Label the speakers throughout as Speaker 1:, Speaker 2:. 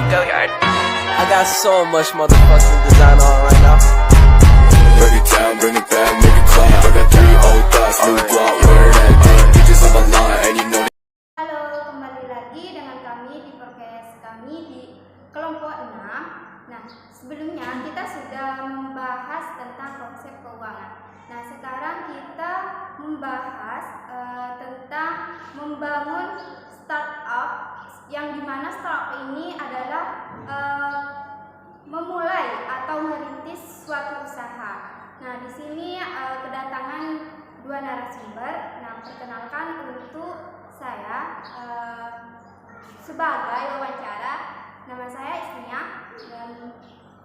Speaker 1: Go yard. I got so much motherfucking design on right now.
Speaker 2: Break it down, bring it back, make it clap. I got 3 old thoughts, new guap, where that thing. Bitches on my line, and you know.
Speaker 3: Halo, kembali lagi dengan kami di podcast kami di kelompok 6. Nah, sebelumnya kita sudah membahas tentang konsep keuangan. Nah, sekarang kita membahas tentang membangun startup, yang dimana startup ini adalah memulai atau merintis suatu usaha. Nah, di sini kedatangan 2 narasumber. Nah, perkenalkan untuk saya sebagai wawancara. Nama saya Isnia, dan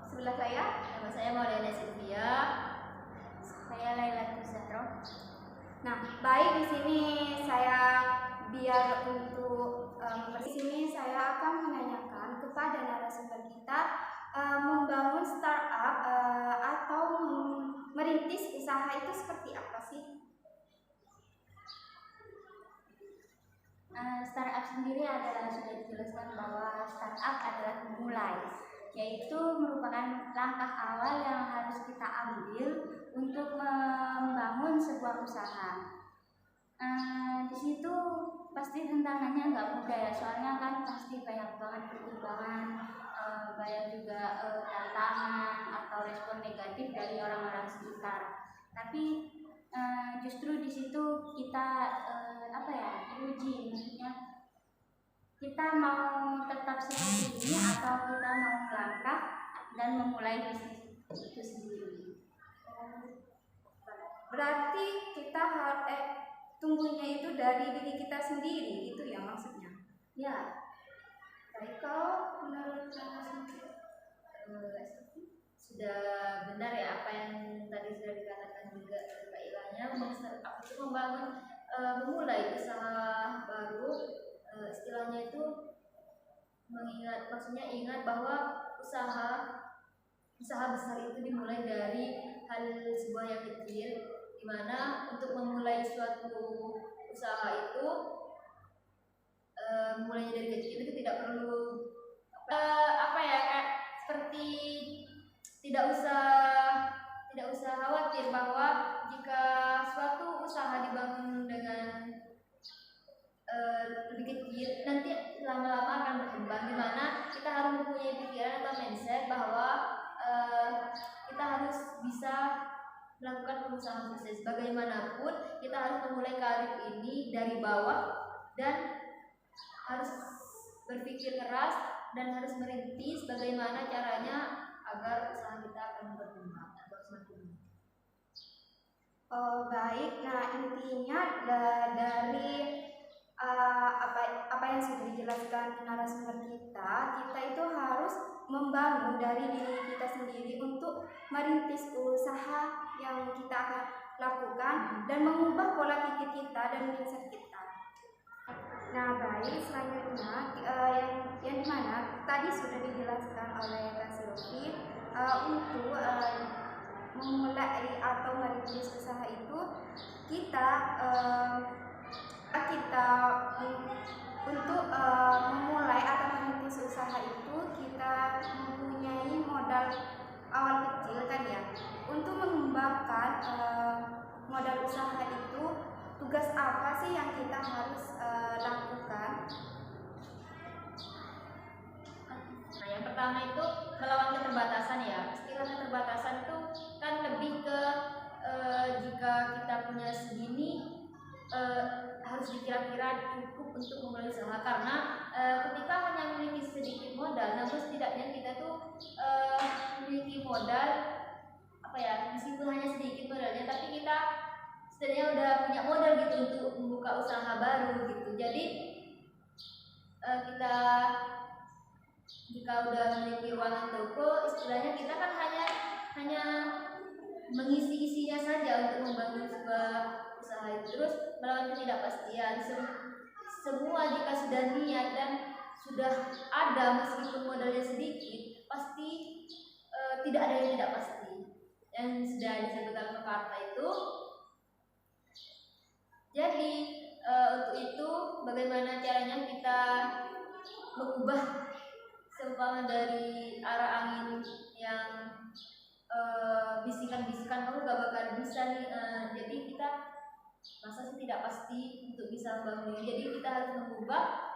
Speaker 3: sebelah saya
Speaker 4: Nama saya Maulana Sylvia.
Speaker 3: saya Laila Tuzaro. Nah, baik, di sini saya biar untuk di sini saya akan menanyakan kepada narasumber kita membangun startup atau merintis usaha itu seperti apa sih?
Speaker 4: Startup sendiri adalah, sudah dijelaskan bahwa startup adalah memulai, yaitu merupakan langkah awal yang harus kita ambil untuk membangun sebuah usaha. Di situ pasti tantangannya nggak mudah ya, soalnya kan pasti banyak banget pertimbangan, banyak juga tantangan atau respon negatif dari orang-orang sekitar. Tapi justru di situ kita diuji, maksudnya kita mau tetap seperti ini atau kita mau melangkah dan memulai bisnis itu sendiri.
Speaker 3: Berarti kita harus tunggunya itu dari diri kita sendiri, gitu ya maksudnya?
Speaker 4: Ya,
Speaker 3: Baik, kalau menurut
Speaker 4: sudah benar ya apa yang tadi sudah dikatakan juga Mbak Ilanya, startup itu memulai usaha baru. Istilahnya itu ingat bahwa usaha besar itu dimulai dari hal sebuah yang kecil, di mana untuk memulai suatu usaha itu mulainya dari kecil itu tidak perlu seperti tidak usah khawatir bahwa jika suatu usaha dibangun dengan lebih kecil, nanti lama-lama akan berkembang, di mana kita harus mempunyai pikiran atau mindset bahwa kita harus bisa melakukan pengusahaan sukses. Bagaimanapun kita harus memulai karir ini dari bawah dan harus berpikir keras dan harus merintis bagaimana caranya agar usaha kita akan berkembang atau semakin.
Speaker 3: Oh, baik. Nah, intinya dari apa yang sudah dijelaskan narasumber kita itu harus membangun dari diri kita sendiri untuk merintis usaha yang kita akan lakukan dan mengubah pola pikir kita dan mindset kita. Nah, baik, selanjutnya yang dimana tadi sudah dijelaskan oleh Kak Silvi untuk memulai atau merintis usaha itu kita untuk memulai atau merintis usaha itu kita mempunyai modal awal kecil kan ya. Untuk mengembangkan modal usaha itu, tugas apa sih yang kita harus lakukan?
Speaker 4: Nah, yang pertama itu melawan keterbatasan ya. Istilah keterbatasan itu kan lebih ke jika kita punya segini harus dikira-kira cukup untuk memulai usaha, karena ketika hanya memiliki sedikit modal, namun setidaknya kita tuh memiliki modal meskipun hanya sedikit modalnya, tapi kita setidaknya udah punya modal gitu untuk membuka usaha baru gitu. Jadi kita jika udah memiliki uang toko, istilahnya kita kan hanya mengisi-isinya saja untuk membangun sebuah usaha itu. Terus melawan ketidakpastian, semua jika sudah niat dan sudah ada meskipun modalnya sedikit, pasti tidak ada yang tidak pasti. Yang sudah disebutkan pepatah itu. Jadi untuk itu bagaimana caranya kita mengubah
Speaker 5: seumpama dari arah angin yang bisikan-bisikan kamu gak bakal bisa nih, jadi kita masa sih tidak pasti untuk bisa membangun. Jadi kita harus mengubah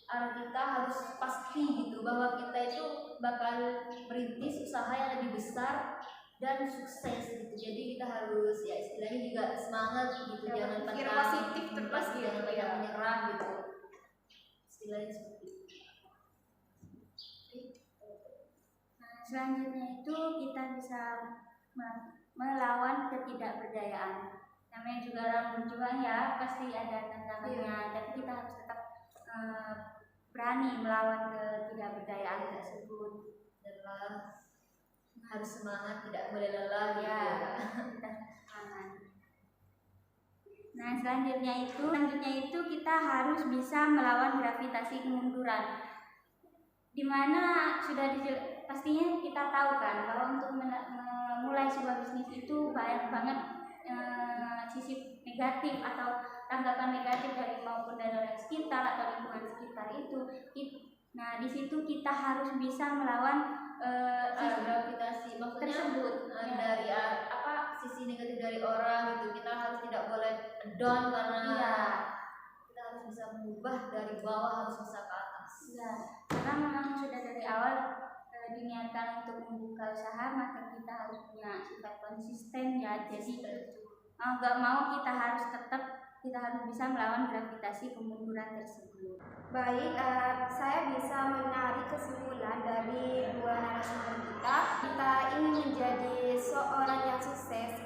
Speaker 5: arah, kita harus pasti gitu bahwa kita itu bakal merintis usaha yang lebih besar dan sukses gitu. Jadi kita harus ya istilahnya juga semangat gitu, jangan
Speaker 3: berpikir
Speaker 5: pantang
Speaker 3: positif terus gitu,
Speaker 5: jangan pantang
Speaker 3: ya.
Speaker 5: menyerah gitu, istilahnya seperti itu.
Speaker 4: Nah, selanjutnya itu kita bisa melawan ketidakberdayaan. Namanya juga orang berjuang ya, pasti ada tantangannya, tapi kita harus tetap berani melawan ketidakberdayaan tersebut.
Speaker 5: Adalah harus semangat, tidak boleh lelah
Speaker 4: Ya,
Speaker 5: gitu.
Speaker 4: kita semangat. Nah, selanjutnya itu kita harus bisa melawan gravitasi kemunduran. Dimana sudah pastinya kita tahu kan bahwa untuk memulai sebuah bisnis itu banyak banget sisi negatif atau tanggapan negatif maupun dari orang sekitar atau lingkungan sekitar itu. Nah, di situ kita harus bisa melawan
Speaker 5: Gravitasi maksudnya
Speaker 4: tersebut.
Speaker 5: dari sisi negatif dari orang gitu. Kita harus tidak boleh down karena kita harus bisa mengubah dari bawah, harus bisa ke atas.
Speaker 4: Ya, karena memang sudah dari awal diniatkan untuk membuka usaha, maka kita harus punya sifat konsisten ya. Jadi mau gak mau kita harus bisa melawan gravitasi kemunduran tersebut.
Speaker 3: Baik, saya bisa menarik kesimpulan dari dua narasumber kita. Kita ingin menjadi seorang yang sukses,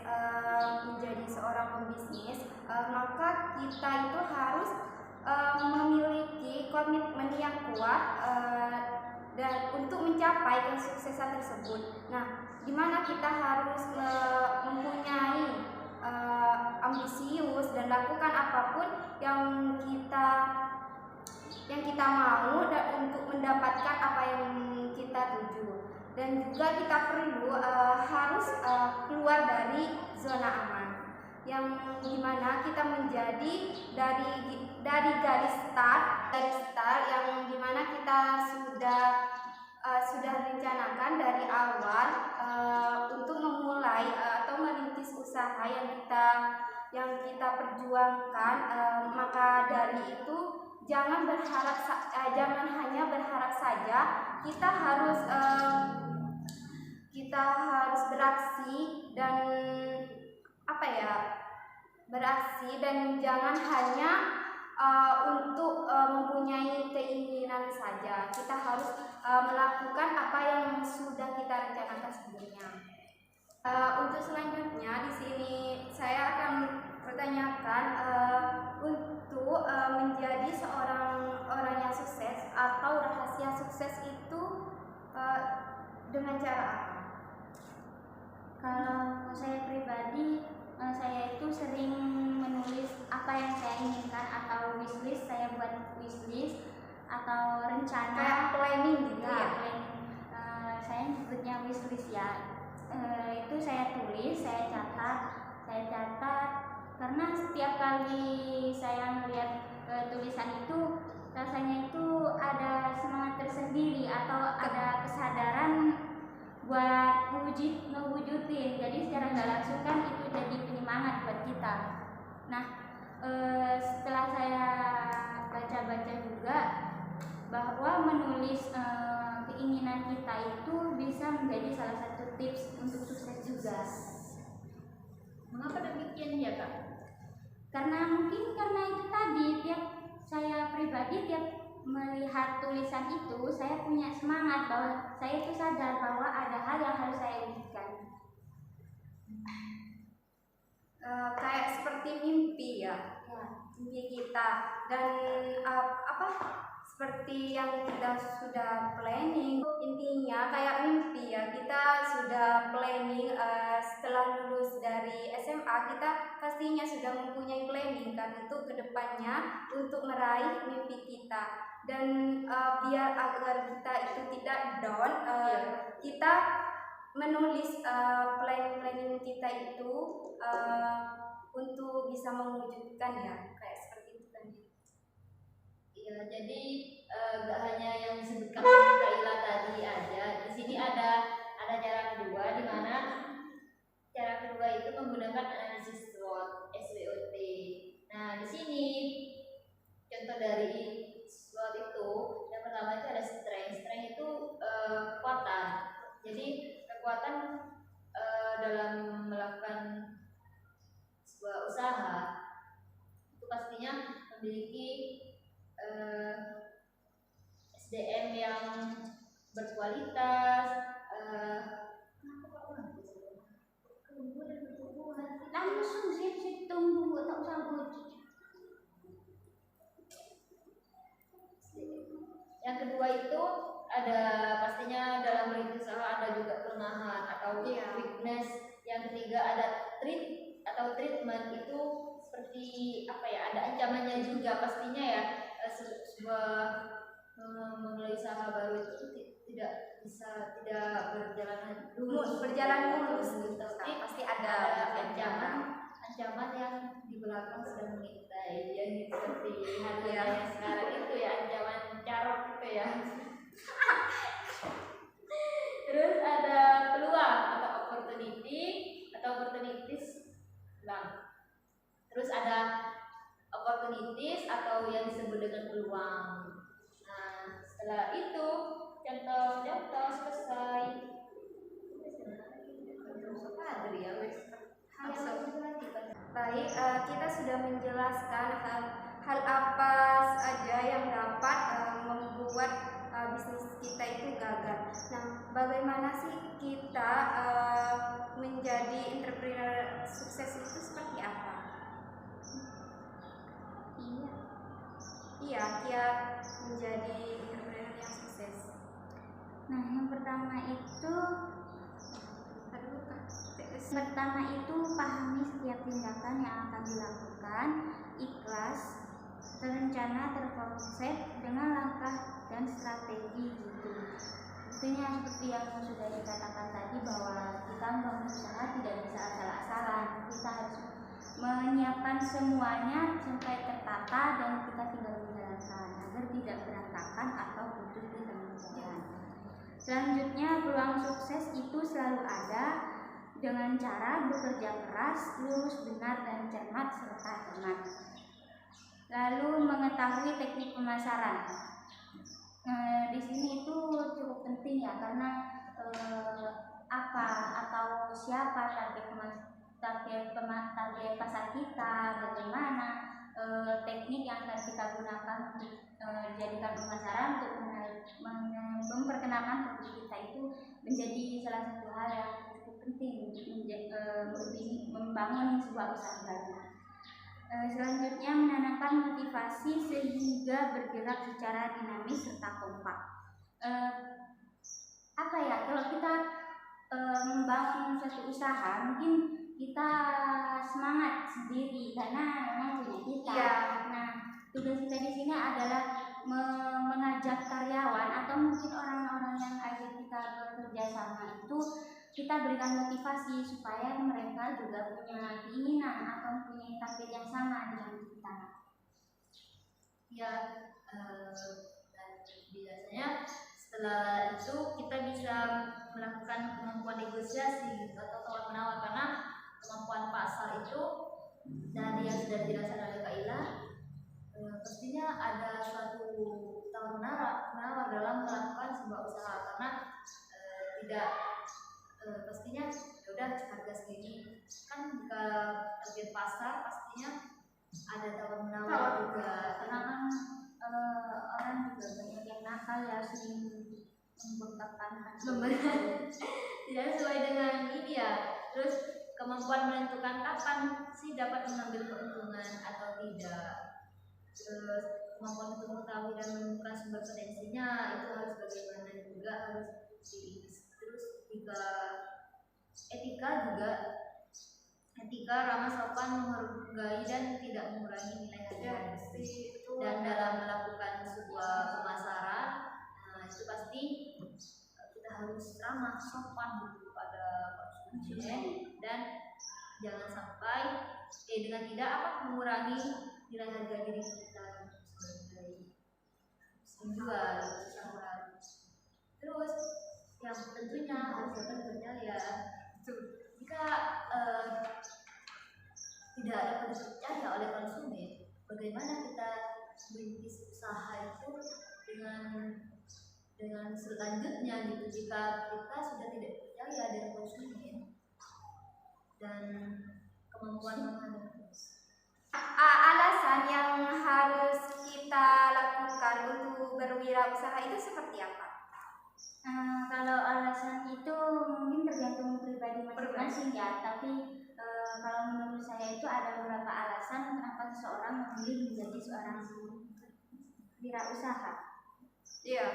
Speaker 3: menjadi seorang pembisnis, maka kita itu harus memiliki komitmen yang kuat dan untuk mencapai kesuksesan tersebut. Nah, di mana kita harus mempunyai ambisius dan lakukan apapun yang kita mau dan untuk mendapatkan apa yang kita tuju. Dan juga kita perlu harus keluar dari zona aman, yang dimana kita menjadi dari garis start yang dimana kita sudah rencanakan dari awal untuk memulai atau merintis usaha yang kita perjuangkan. Maka dari itu jangan hanya berharap saja, kita harus beraksi dan jangan hanya untuk mempunyai keinginan saja. Kita harus melakukan apa yang sudah kita rencanakan sebelumnya. Untuk selanjutnya di sini saya akan pertanyakan untuk menjadi seorang orang yang sukses atau rahasia sukses itu dengan cara apa?
Speaker 4: Kalau saya pribadi, saya itu sering menulis apa yang saya inginkan atau wishlist. Saya buat wishlist atau rencana,
Speaker 3: Kayak planning gitu ya?
Speaker 4: planning. Saya sebutnya wishlist ya. Itu saya tulis, saya catat karena setiap kali saya melihat tulisan itu rasanya itu ada semangat tersendiri atau ada kesadaran buat ngewujudin. Jadi secara nggak langsung kan itu jadi penyemangat buat kita. Nah, setelah saya baca-baca juga bahwa menulis keinginan kita itu bisa menjadi salah satu tips untuk sukses juga.
Speaker 5: Mengapa demikian ya Kak?
Speaker 4: Karena itu tadi, tiap saya pribadi tiap melihat tulisan itu saya punya semangat bahwa saya itu sadar bahwa ada hal yang harus saya wujudkan.
Speaker 3: Kayak seperti mimpi ya, mimpi kita, dan seperti yang kita sudah planning. Intinya kayak mimpi ya, kita sudah planning setelah lulus dari SMA, kita pastinya sudah mempunyai planning kan untuk kedepannya untuk meraih mimpi kita. Dan biar agar kita itu tidak down, kita menulis planning kita itu untuk bisa mewujudkan ya, kayak seperti itu kan.
Speaker 5: Iya, jadi gak hanya yang disebutkan Kak Ila kan dalam melakukan sebuah usaha itu pastinya memiliki SDM yang berkualitas,
Speaker 4: langsung sih tunggu, tak usah bujuk.
Speaker 5: Yang kedua itu ada pastinya dalam merintis usaha ada juga kelemahan atau weakness. Yang ketiga ada treatment itu seperti apa ya, ada ancamannya juga pastinya ya. Sebuah memulai usaha baru itu tidak berjalan mulus gitu.
Speaker 3: Pasti ada
Speaker 5: ancaman yang di belakang sedang mengintai, yang seperti harganya sekarang itu ya, ancaman carok gitu ya. Terus ada peluang atau opportunities bang. Terus ada opportunities atau yang disebut dengan peluang. Nah, setelah itu contoh selesai.
Speaker 3: Baik, kita sudah menjelaskan hal apa saja yang dapat membuat bisnis kita itu gagal. Nah, bagaimana sih kita menjadi entrepreneur sukses itu seperti apa? Iya, kiat menjadi entrepreneur yang sukses.
Speaker 4: Nah, yang pertama itu pahami setiap tindakan yang akan dilakukan, ikhlas, terencana, terkonsep dengan langkah dan strategi gitu. Tentunya seperti yang sudah dikatakan tadi bahwa kita membangun usaha tidak bisa asal-asalan. Kita harus menyiapkan semuanya sampai tertata dan kita tinggal menjalankan agar tidak berantakan atau putus di tengah jalan. Selanjutnya, peluang sukses itu selalu ada dengan cara bekerja keras, lurus, benar, dan cermat serta hemat. Lalu mengetahui teknik pemasaran. Di sini itu cukup penting ya, karena apa atau siapa target pasar kita, bagaimana teknik yang akan kita gunakan untuk dijadikan pemasaran untuk memperkenalkan produk kita itu menjadi salah satu hal yang cukup penting untuk membangun sebuah usaha baru. Selanjutnya, menanamkan motivasi sehingga bergerak secara dinamis serta kompak. Kalau kita membangun suatu usaha, mungkin kita semangat sendiri karena memang punya kita. Nah, tugas kita di sini adalah mengajak karyawan atau mungkin orang-orang yang ajak kita bekerja sama itu kita berikan motivasi supaya mereka juga punya keinginan atau punya target yang sama dengan kita.
Speaker 5: Ya, dan biasanya setelah itu kita bisa melakukan kemampuan negosiasi atau tawar menawar, karena kemampuan pasar itu dari yang sudah dijelaskan oleh Kak Ila, pastinya ada suatu tawar menawar dalam melakukan sebuah usaha, karena tidak pastinya udah harga segini kan, jika target pasar pastinya ada tawar menawar juga,
Speaker 4: karena kan orang juga banyak yang nakal ya, sering membengkakkan
Speaker 5: tidak sesuai dengan ini ya. Terus kemampuan menentukan kapan sih dapat mengambil keuntungan atau tidak, terus kemampuan untuk mengetahui dan menemukan sumber potensinya itu harus bagaimana juga harus diisi. Terus juga etika ramah sopan, menghargai dan tidak mengurangi nilai harga. Dan dalam melakukan sebuah pemasaran, itu pasti kita harus ramah sopan kepada konsumen dan jangan sampai dengan tidak mengurangi nilai harga diri kita sebagai penjual usaha. Terus yang tentunya harus dapat dipercaya. Jika tidak dapat dipercaya oleh konsumen, bagaimana kita merintis usaha itu dengan selanjutnya gitu jika kita sudah tidak percaya dengan konsumen dan kemampuan menghadapi.
Speaker 3: Alasan yang harus kita lakukan untuk berwirausaha itu seperti apa?
Speaker 4: Kalau alasan itu mungkin tergantung pribadi masing-masing ya, tapi kalau menurut saya itu ada beberapa alasan kenapa seseorang memilih menjadi seorang wirausaha.
Speaker 3: Iya.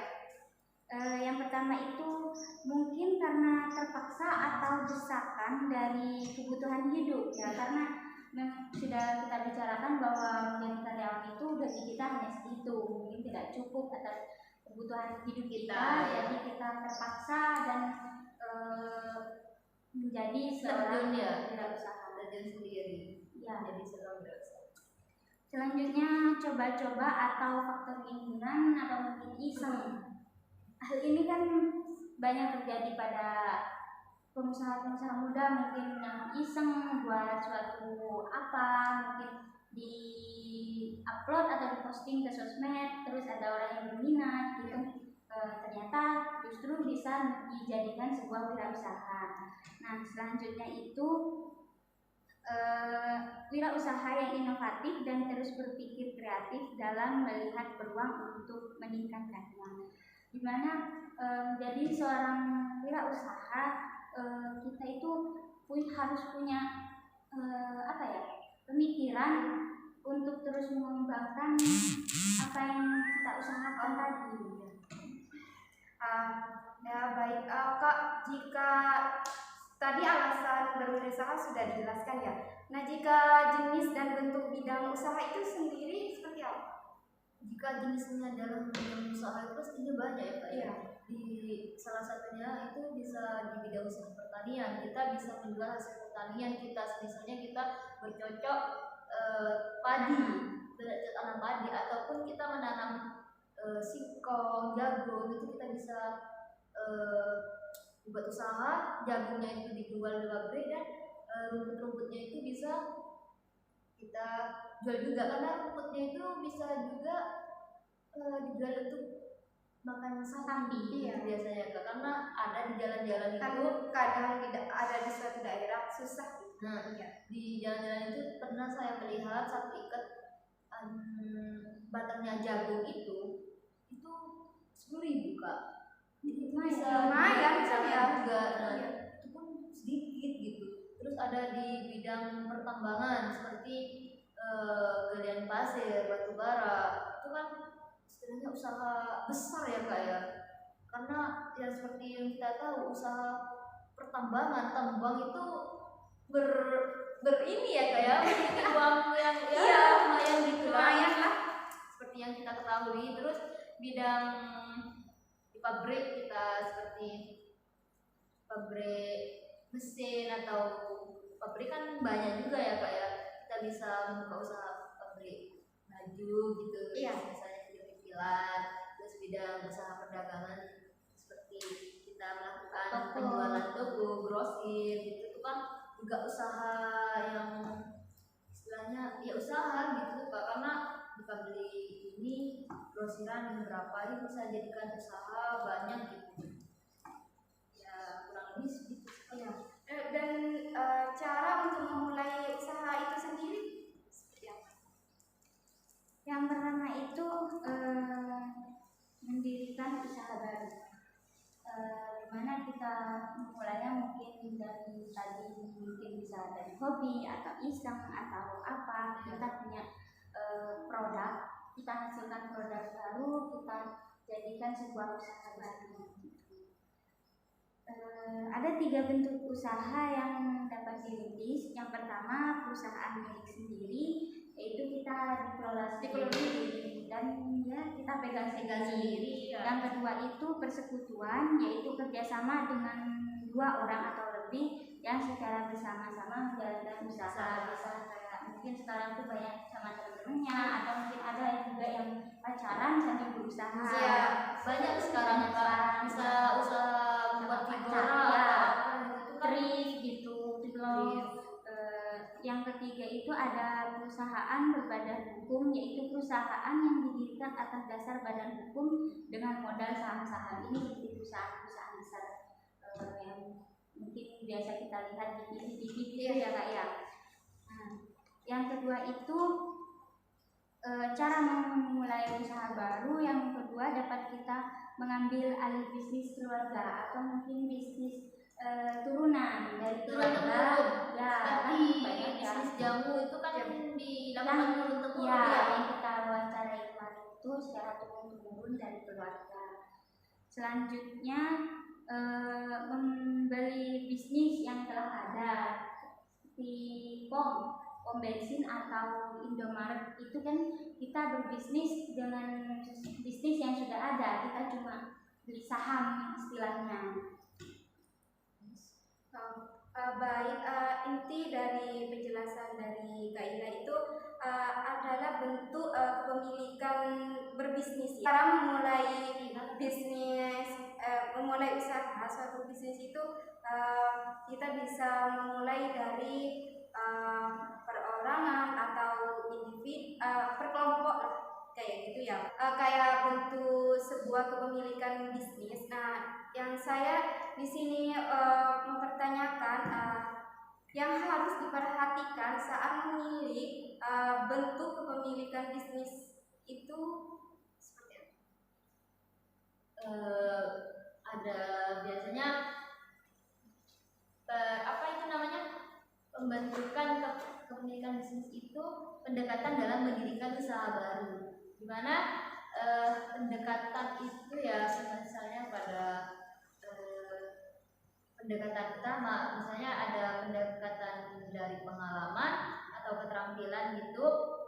Speaker 4: Yang pertama itu mungkin karena terpaksa atau desakan dari kebutuhan hidup ya, karena sudah kita bicarakan bahwa menjadi karyawan itu gaji kita hanya segitu, mungkin tidak cukup atas kebutuhan hidup kita, jadi kita terpaksa dan menjadi seorang wirausaha
Speaker 5: sendiri.
Speaker 4: Ya.
Speaker 5: Jadi seorang wirausaha.
Speaker 4: Selanjutnya coba-coba atau faktor lingkungan atau mungkin iseng. Hal ini kan banyak terjadi pada pengusaha-pengusaha muda, mungkin yang iseng buat suatu apa, mungkin di upload atau diposting ke sosmed, terus ada orang yang berminat gitu, ternyata justru bisa dijadikan sebuah wirausaha. Nah selanjutnya itu wirausaha yang inovatif dan terus berpikir kreatif dalam melihat peluang untuk meningkatkannya. Dimana menjadi seorang wirausaha kita itu harus punya pemikiran untuk terus mengembangkan apa yang kita usahakan tadi.
Speaker 3: Ya baik Kak, jika tadi alasan berwirausaha sudah dijelaskan ya. Nah jika jenis dan bentuk bidang usaha itu sendiri seperti apa?
Speaker 5: Jika jenisnya dalam bidang usaha itu pastinya banyak ya Pak.
Speaker 3: Iya.
Speaker 5: Di salah satunya itu bisa di bidang usaha pertanian, kita bisa menjual hasil pertanian kita, misalnya kita bercocok padi, bercocok tanam padi, ataupun kita menanam singkong, jagung, itu kita bisa buat usaha, jagungnya itu dijual di pabrik dan rumput-rumputnya itu bisa kita jual juga, karena rumputnya itu bisa juga dijual untuk makan sapi.
Speaker 3: Iya.
Speaker 5: Biasanya Kak, karena ada di jalan-jalan itu
Speaker 3: Kadang tidak ada di suatu daerah susah.
Speaker 5: Nah,
Speaker 3: Iya.
Speaker 5: di jalan-jalan itu pernah saya melihat satu ikat batangnya jagung itu 10.000 Kak. Jadi
Speaker 3: lumayan
Speaker 5: bisa
Speaker 3: kan ya?
Speaker 5: juga. Nah,
Speaker 3: Iya.
Speaker 5: itu pun sedikit gitu. Terus ada di bidang pertambangan seperti galian pasir, batu bara, itu kan istilahnya usaha besar ya Kak ya. Karena ya seperti yang kita tahu, usaha pertambangan, tambang itu berini ya Kak ya, uang yang ya lumayan gitu lah. Seperti yang kita ketahui. Terus bidang di pabrik kita seperti pabrik mesin atau pabrik kan banyak juga ya Kak ya. Kita bisa membuka usaha pabrik baju gitu, misalnya kilat. Terus bidang usaha perdagangan seperti kita melakukan penjualan toko, grosir gitu, itu kan juga usaha yang istilahnya ya usaha gitu Kak, karena kita beli ini grosiran yang berapa ini bisa jadikan usaha banyak gitu ya, kurang lebih segitu ya.
Speaker 3: Dan cara untuk memulai usaha itu sendiri seperti apa?
Speaker 4: Yang pertama itu mendirikan usaha baru, dimana kita memulainya mungkin dari tadi, mungkin bisa dari hobi atau iseng atau apa, kita punya produk, kita hasilkan produk baru, kita jadikan sebuah usaha baru. Ada 3 bentuk usaha yang dapat dirintis. Yang pertama perusahaan milik sendiri, yaitu kita dikelola sendiri dan ya kita pegang sendiri. Yang kedua itu persekutuan, yaitu kerjasama dengan 2 orang atau lebih yang secara bersama-sama menjalankan usaha. Bisa kayak mungkin sekarang tuh banyak sama teman-temannya, atau mungkin ada juga yang pacaran sambil berusaha.
Speaker 5: Ya, banyak sekarang Kak, bisa usaha buat figura
Speaker 4: itu thrift gitu, yang ketiga itu ada perusahaan berbadan hukum, yaitu perusahaan yang didirikan atas dasar badan hukum dengan modal saham-saham ini seperti perusahaan-perusahaan besar yang mungkin biasa kita lihat di TV gitu ya Kak ya. Nah, yang kedua itu cara memulai usaha baru. Yang kedua dapat kita mengambil alih bisnis keluarga atau mungkin bisnis turunan dari keluarga. Ya, kan banyak ya.
Speaker 5: Bisnis jamu itu kan dilakukan turun-temurun
Speaker 4: ya,
Speaker 5: ya.
Speaker 4: yang kita wawancarai kemarin itu secara turun-temurun dari keluarga. Selanjutnya membeli bisnis yang telah ada seperti pom bensin atau Indomaret. Itu kan kita berbisnis dengan bisnis yang sudah ada, kita cuma beli saham istilahnya.
Speaker 3: Baik, inti dari penjelasan dari Kak Ila itu adalah bentuk kepemilikan berbisnis. Cara memulai bisnis, memulai usaha suatu bisnis itu kita bisa memulai dari perorangan atau individu, perkelompok kayak gitu ya, kayak bentuk sebuah kepemilikan bisnis. Nah, yang saya di sini mempertanyakan yang harus diperhatikan saat memilih bentuk kepemilikan bisnis itu seperti apa?
Speaker 5: Ada biasanya apa itu namanya, pembentukan kepemilikan bisnis itu pendekatan dalam mendirikan usaha baru, dimana pendekatan itu ya misalnya pada pendekatan utama, misalnya ada pendekatan dari pengalaman atau keterampilan gitu,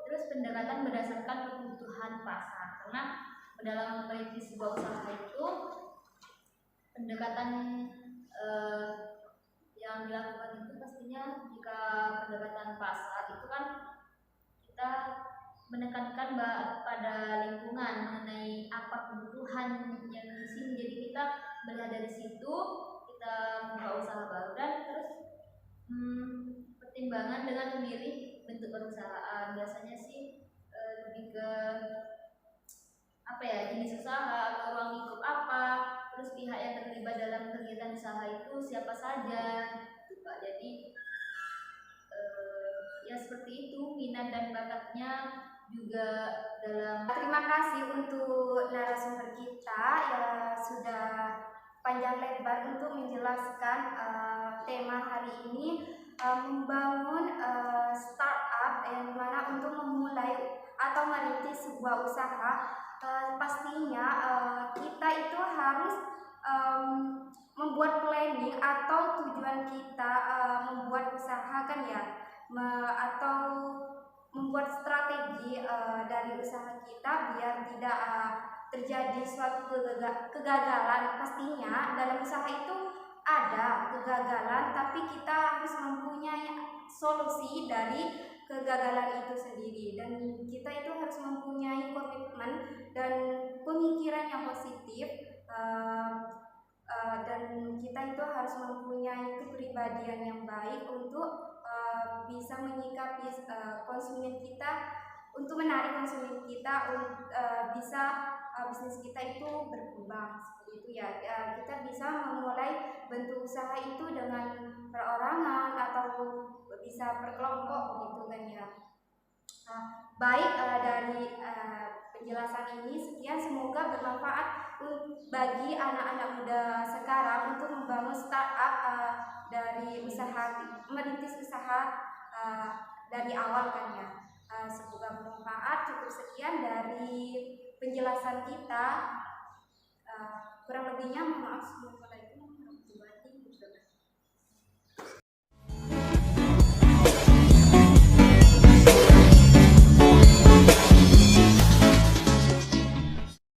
Speaker 5: terus pendekatan berdasarkan kebutuhan pasar. Karena dalam merintis sebuah usaha itu pendekatan yang dilakukan itu pastinya jika pendekatan pasar itu kan kita menekankan pada lingkungan mengenai apa kebutuhan yang di sini. Jadi kita melihat dari situ kita membuka usaha baru, dan terus pertimbangan dengan memilih bentuk perusahaan biasanya sih lebih ke apa ya, jenis usaha atau ruang lingkup apa, terus pihak yang terlibat dalam kegiatan usaha itu siapa saja gitu Pak. Jadi ya seperti itu, minat dan bakatnya juga dalam.
Speaker 3: Terima kasih untuk narasumber kita yang sudah panjang lebar untuk menjelaskan tema hari ini, membangun startup yang mana untuk memulai atau merintis sebuah usaha. Pastinya kita itu harus membuat planning atau tujuan kita membuat usaha kan ya, atau membuat strategi dari usaha kita biar tidak terjadi suatu kegagalan. Pastinya dalam usaha itu ada kegagalan, tapi kita harus mempunyai solusi dari kegagalan itu sendiri, dan kita itu harus mempunyai komitmen dan pemikiran yang positif, dan kita itu harus mempunyai kepribadian yang baik untuk bisa menyikapi konsumen kita, untuk menarik konsumen kita, bisa bisnis kita itu berkembang seperti itu ya. Kita bisa memulai bentuk usaha itu dengan perorangan atau bisa berkelompok gitu kan ya. Baik, dari penjelasan ini sekian, semoga bermanfaat bagi anak-anak muda sekarang untuk membangun startup dari usaha, merintis usaha dari awal kan ya. Semoga bermanfaat. Cukup sekian dari penjelasan kita, kurang lebihnya mohon maaf.